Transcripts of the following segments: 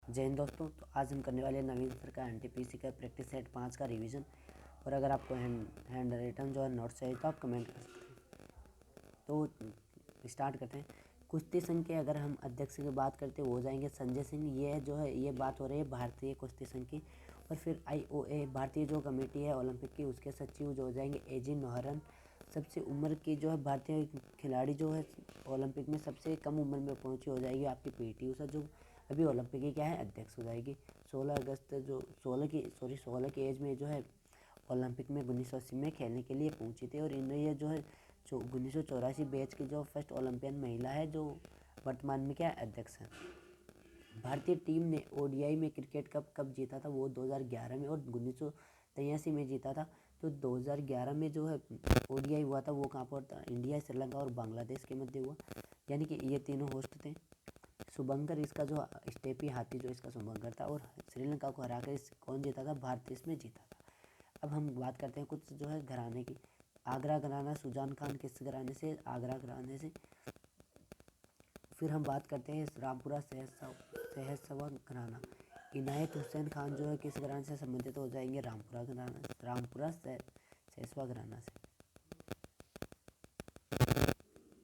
जय हिंद दोस्तों। तो आज हम करने वाले हैं नवीन सर का एनटीपीसी का प्रैक्टिस सेट 5 का रिवीजन। और अगर आपको हैंड रिटन जो है नोट्स चाहिए तो आप कमेंट कर सकते हैं। तो स्टार्ट करते हैं। कुश्ती संघ के अगर हम अध्यक्ष की बात करते हो जाएंगे संजय सिंह। ये जो है ये बात हो रही है भारतीय कुश्ती संघ की। और फिर IOA भारतीय जो कमेटी है ओलंपिक की, उसके सचिव जो हो जाएंगे AG नौहरन। सबसे उम्र की जो है भारतीय खिलाड़ी जो है ओलंपिक में सबसे कम उम्र में पहुंची हो जाएगी आपकी PT ऊषा, जो अभी ओलंपिक की क्या है अध्यक्ष हो जाएगी। 16 अगस्त जो 16 की एज में जो है ओलंपिक में 1980 में खेलने के लिए पहुंची थी। और इन्हें ये जो है 1984 बैच की जो फर्स्ट ओलंपियन महिला है जो वर्तमान में क्या अध्यक्ष है। भारतीय टीम ने ODI में क्रिकेट कप कब जीता था, वो 2011 में और 1983 में जीता था। तो 2011 में जो है ODI हुआ था वो कहाँ पर था, इंडिया, श्रीलंका और बांग्लादेश के मध्य हुआ, यानी कि ये तीनों होस्ट थे। शुभंकर इसका जो स्टेपी हाथी जो इसका शुभंकर था, और श्रीलंका को हराकर कौन जीता था, भारत इसमें जीता था। अब हम बात करते हैं कुछ जो है घराने की। आगरा घराना, सुजान खान किस घराने से, आगरा घराने से। फिर हम बात करते हैं रामपुरा सहसवा घराना। इनायत हुसैन खान जो है किस घराने से संबंधित हो जाएंगे, रामपुरा घराना, रामपुरा सहसवा घराना से।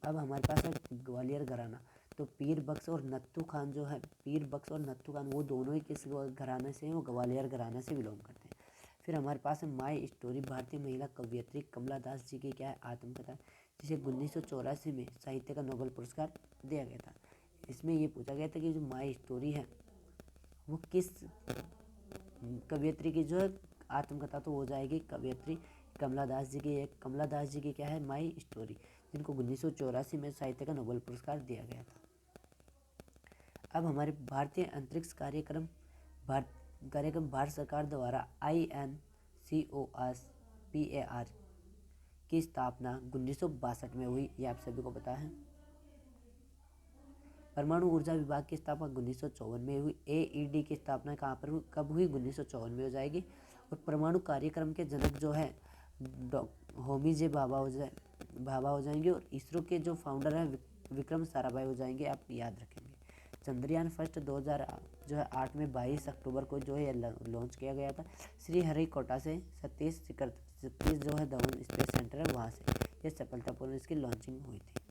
अब हमारे पास है ग्वालियर घराना। तो पीर बख्श और नत्थू खान जो है, पीर बख्श और नत्थू खान वो दोनों ही किस घराने से हैं, वो ग्वालियर घराने से बिलोंग करते हैं। फिर हमारे पास है माई स्टोरी, भारतीय महिला कवयित्री कमला दास जी की क्या है आत्मकथा, जिसे 1984 में साहित्य का नोबेल पुरस्कार दिया गया था। इसमें ये पूछा गया था कि जो माई स्टोरी है वो किस कवयित्री की जो है आत्मकथा, तो हो जाएगी कवयित्री कमला दास जी की। एक कमला दास जी की क्या है माई स्टोरी, जिनको 1984 में साहित्य का नोबेल पुरस्कार दिया गया था। अब हमारे भारतीय अंतरिक्ष कार्यक्रम भारत सरकार द्वारा INCOSPAR की स्थापना 1962 में हुई, ये आप सभी को पता है। परमाणु ऊर्जा विभाग की स्थापना 1954 में हुई। AED की स्थापना कहाँ पर हुई, कब हुई, 1954 में हो जाएगी। और परमाणु कार्यक्रम के जनक जो है होमी जे भाभा हो जाएंगे। और इसरो के जो फाउंडर हैं विक्रम साराभाई हो जाएंगे, आप याद रखेंगे। चंद्रयान फर्स्ट 2008 में 22 अक्टूबर को जो है लॉन्च किया गया था। श्रीहरिकोटा से सतीश जो है धवन स्पेस सेंटर है वहाँ से ये सफलतापूर्ण इसकी लॉन्चिंग हुई थी।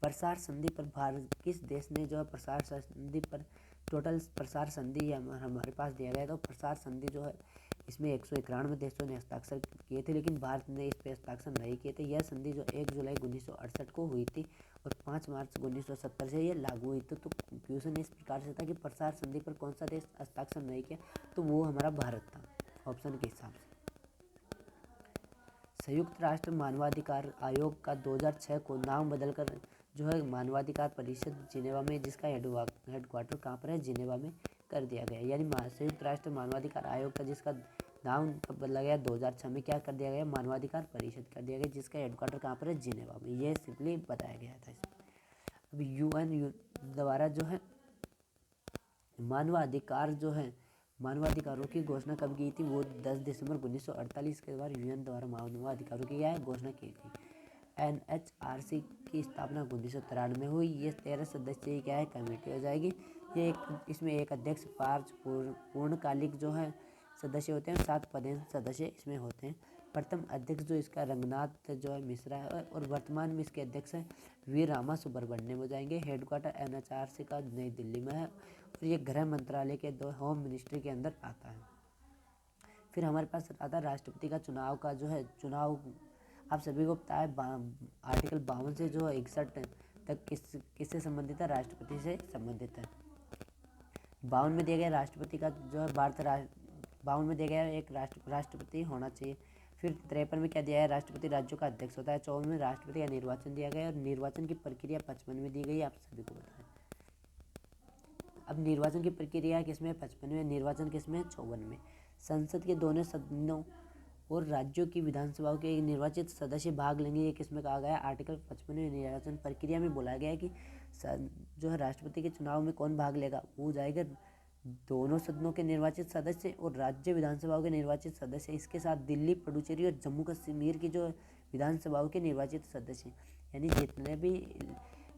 प्रसार संधि पर भारत किस देश ने जो है प्रसार संधि पर टोटल प्रसार संधि हमारे पास दिया गया। तो प्रसार संधि जो है इसमें 191 देशों ने हस्ताक्षर किए थे, लेकिन भारत ने इस पर हस्ताक्षर नहीं किए थे। यह संधि जो 1 जुलाई 1968 को हुई थी और 5 मार्च 1970 से यह लागू हुई थी। तो क्वेश्चन इस प्रकार से था कि प्रसार संधि पर कौन सा देश हस्ताक्षर नहीं किया, तो वो हमारा भारत था ऑप्शन के हिसाब से। संयुक्त राष्ट्र मानवाधिकार आयोग का 2006 को नाम बदलकर जो है मानवाधिकार परिषद जिनेवा में, जिसका हेडक्वार्टर कहाँ पर है, जिनेवा में कर दिया गया। यानी संयुक्त राष्ट्र मानवाधिकार आयोग का जिसका नाम कब बदला गया, 2006 में क्या कर दिया गया, मानवाधिकार परिषद कर दिया गया, जिसका हेडक्वार्टर कहाँ पर है, जिनेवा में। ये सिंपली बताया गया था इसमें। अब UN द्वारा जो है मानवाधिकारों की घोषणा कब की थी, वो 10 दिसंबर 1948 के बाद UN द्वारा मानवाधिकारों की क्या है घोषणा की थी। NHRC की स्थापना 1993 में हुई। ये 13 सदस्य की क्या है कमेटी हो जाएगी। ये इसमें एक अध्यक्ष, 5 पूर्णकालिक जो है सदस्य होते हैं, 7 पदेन सदस्य इसमें होते हैं। प्रथम अध्यक्ष जो इसका रंगनाथ जो है मिश्रा है, और वर्तमान में इसके अध्यक्ष हैं वी रामा सुब्रमण्यम हो जाएंगे। हेडक्वार्टर NHRC का नई दिल्ली में है, और ये गृह मंत्रालय के होम मिनिस्ट्री के अंदर आता है। फिर हमारे पास आता है राष्ट्रपति का चुनाव का जो है चुनाव, आप सभी को पता है आर्टिकल 52 से जो 61 तक किससे संबंधित है, राष्ट्रपति से संबंधित है। 52 में दिया गया राष्ट्रपति का जो है 52 में दिया गया एक राष्ट्रपति होना चाहिए। फिर 53 में क्या दिया है, राष्ट्रपति राज्यों का अध्यक्ष होता है। 54 में राष्ट्रपति का निर्वाचन दिया गया, और निर्वाचन की प्रक्रिया 55 में दी गई, आप सभी को पता है। अब निर्वाचन की प्रक्रिया किसमें, 55 में, निर्वाचन किसमें, 54 में। संसद के दोनों सदनों और राज्यों की विधानसभाओं के निर्वाचित सदस्य भाग लेंगे, ये किसमें कहा गया, आर्टिकल 55 में निर्वाचन प्रक्रिया में बोला गया है कि जो है राष्ट्रपति के चुनाव में कौन भाग लेगा, वो जाएगा दोनों सदनों के निर्वाचित सदस्य और राज्य विधानसभाओं के निर्वाचित सदस्य। इसके साथ दिल्ली, पुडुचेरी और जम्मू कश्मीर की जो विधानसभाओं के निर्वाचित सदस्य, यानी जितने भी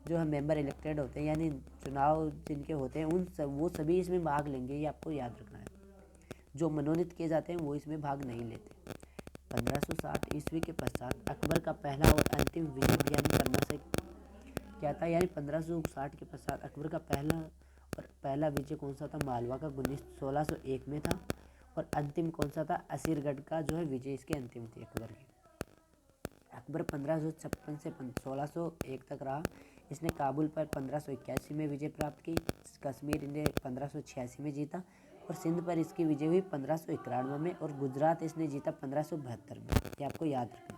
जो है मेंबर इलेक्टेड होते हैं, यानी चुनाव जिनके होते हैं वो सभी इसमें भाग लेंगे, ये आपको याद रखना है। जो मनोनीत किए जाते हैं वो इसमें भाग नहीं लेते। 1560 ईस्वी के पश्चात अकबर का पहला और अंतिम विजय भी यानी पन्ना से क्या था, यानी 1560 के पश्चात अकबर का पहला विजय कौन सा था, मालवा का 1601 में था। और अंतिम कौन सा था, असीरगढ़ का जो है विजय इसके अंतिम थी अकबर की। अकबर 1556 से 1601 तक रहा। इसने काबुल पर 1581 में विजय प्राप्त की, कश्मीर ने 1586 में जीता और सिंध पर इसकी विजय हुई 1591 में, और गुजरात इसने जीता 1572 में। ये आपको याद रखना।